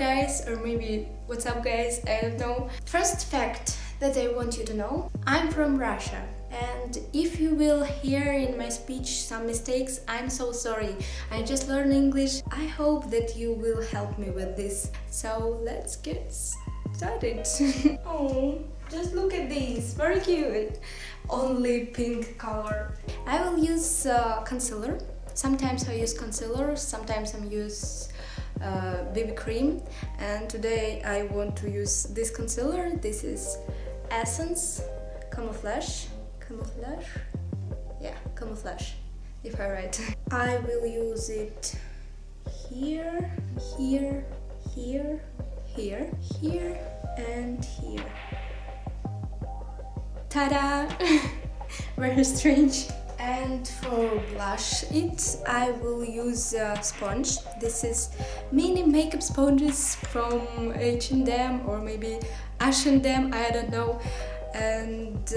guys, or maybe what's up guys, I don't know. First fact that I want you to know, I'm from Russia, and if you will hear in my speech some mistakes, I'm so sorry. I just learned English. I hope that you will help me with this. So let's get started. Oh, just look at this, very cute. Only pink color. I will use concealer. Sometimes I use concealer, sometimes I use BB cream, and today I want to use this concealer. This is Essence Camouflage, if I write. I will use it here, here, here, here, here, and here. Ta-da! Very strange. And for blush I will use a sponge. This is mini makeup sponges from H&M or maybe H&M, I don't know. And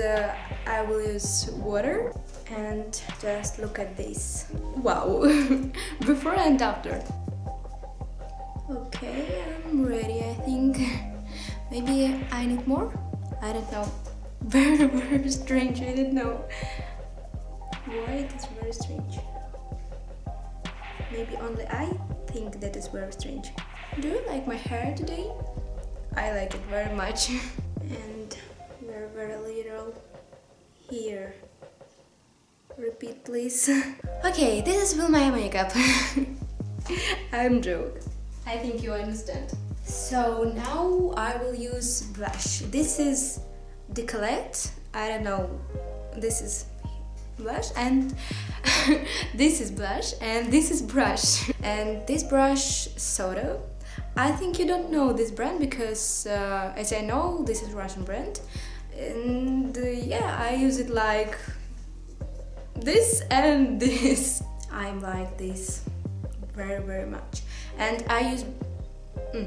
I will use water and just look at this. Wow! Before and after. Okay, I'm ready, I think. Maybe I need more? I don't know. Very, very strange, I don't know. Why it is very strange? Maybe only I think that is very strange. Do you like my hair today? I like it very much. And very, very little here. Repeat please. Okay, this is my makeup. I'm joking. I think you understand. So now I will use blush. This is Decolette. I don't know. This is blush and this is blush and this is brush, and this brush soda. I think you don't know this brand because as I know, this is Russian brand, and yeah, I use it like this and this. I'm like this very, very much, and I use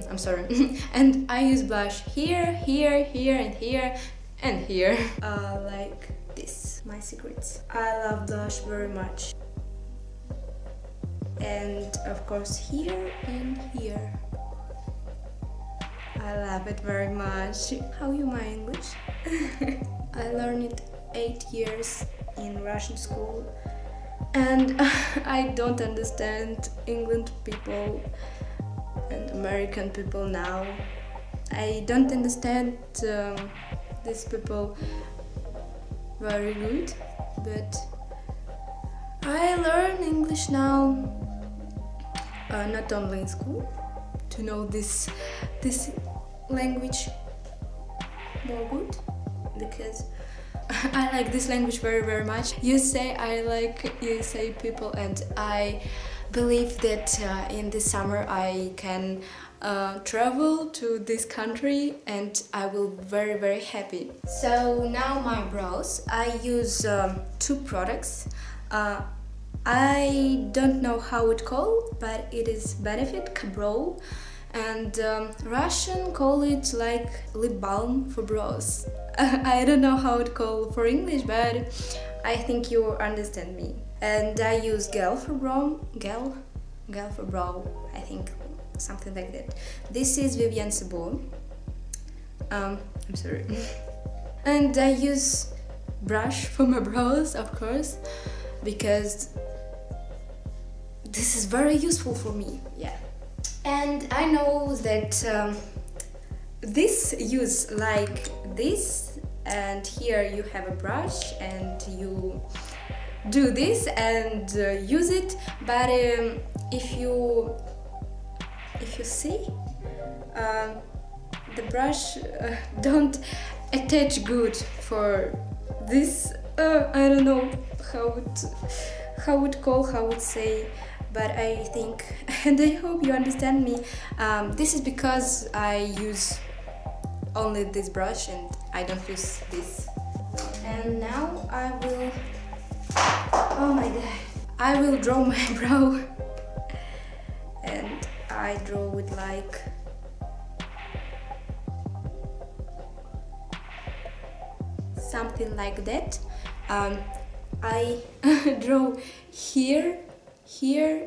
I'm sorry and I use blush here, here, here, and here, and here, like this. My secrets. I love blush very much, and of course here and here. I love it very much. How you my English? I learned it 8 years in Russian school, and I don't understand England people and American people now. I don't understand these people very good, but I learn English now, not only in school, to know this language more good, because I like this language very, very much. You say I like USA people, and I believe that in this summer I can travel to this country, and I will very, very happy. So now my brows. I use 2 products. I don't know how it called, but it is Benefit Brow, and Russian call it like lip balm for brows. I don't know how it called for English, but I think you understand me. And I use gel for brow, I think, something like that. This is Vivienne Chabot. I'm sorry. And I use brush for my brows, of course, because this is very useful for me. Yeah. And I know that this use like this, and here you have a brush and you do this and use it, but if you see, the brush don't attach good for this. I don't know how it say, but I think, and I hope you understand me. This is because I use only this brush and I don't use this. And now I will, oh my god, I will draw my brow, and I draw it like something like that. I draw here,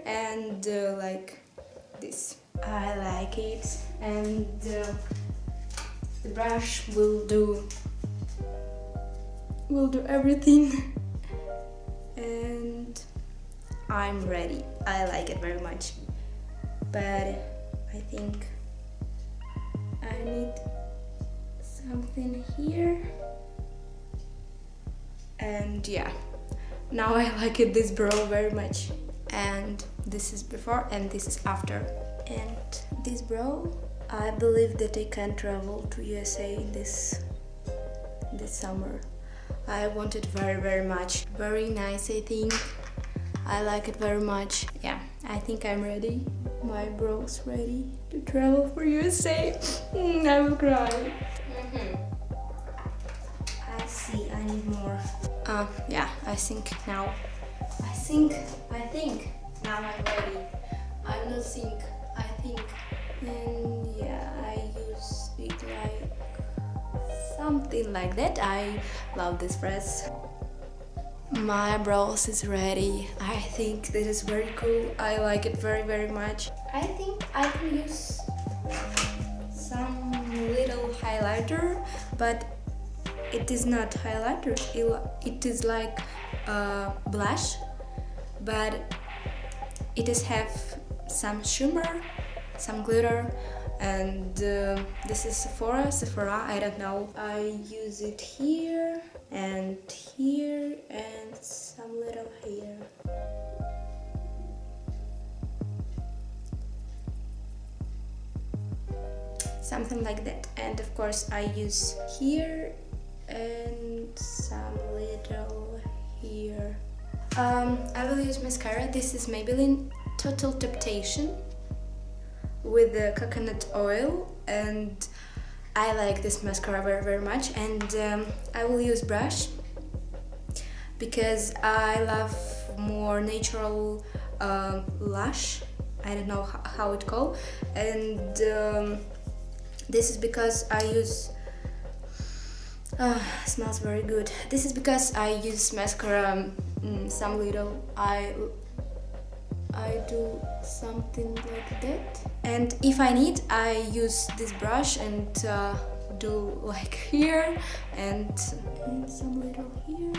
and like this. I like it, and the brush will do everything. And I'm ready. I like it very much, but I think I need something here. And yeah, now I like it, this brow very much. And this is before and this is after. And this brow, I believe that I can travel to USA this summer. I want it very much. Very nice, I think. I like it very much. Yeah, I think I'm ready. My brow's ready to travel for USA. I will cry. I see, I need more. Yeah, I think now. I think now I'm ready. I'm not think, I think. And yeah, I use it like something like that. I love this press. My brows is ready. I think this is very cool. I like it very much. I think I can use some little highlighter, but it is not highlighter. It is like blush, but it is have some shimmer, some glitter, and this is Sephora, I don't know. I use it here and some little here. Something like that. And of course I use here and some little here. I will use mascara. This is Maybelline Total Temptation with the coconut oil, and I like this mascara very much. And I will use brush because I love more natural lash. I don't know how it called. And this is because I use smells very good. This is because I use mascara some little. I do something like that, and if I need, I use this brush and do like here and some little here,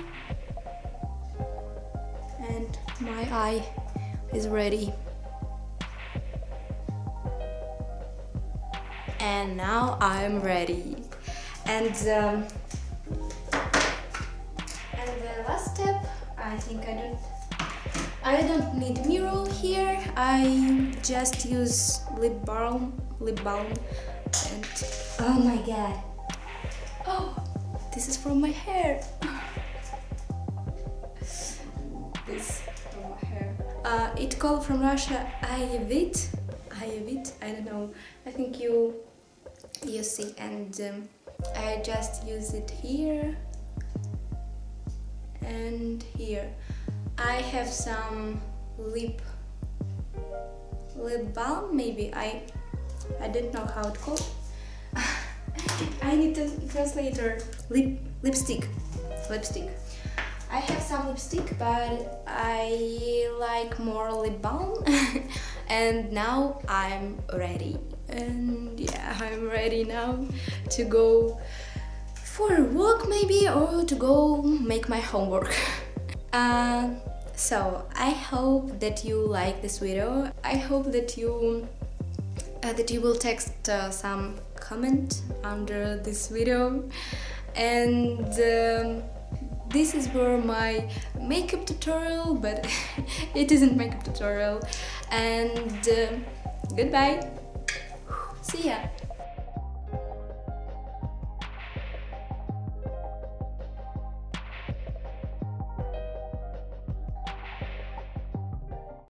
and my eye is ready. And now I'm ready. And the last step, I think I don't need mirror here. I just use lip balm, and oh my god! Oh, this is from my hair. This from my hair. It called from Russia Ayevit. I don't know. I think you see, and I just use it here and here. I have some lip balm, maybe. I don't know how it called. I need a translator. Lipstick. I have some lipstick, but I like more lip balm. And now I'm ready. And yeah, I'm ready now to go for a walk maybe, or to go make my homework. So I hope that you like this video. I hope that you will text some comment under this video. And this is for my makeup tutorial, but it isn't makeup tutorial. And goodbye. See ya.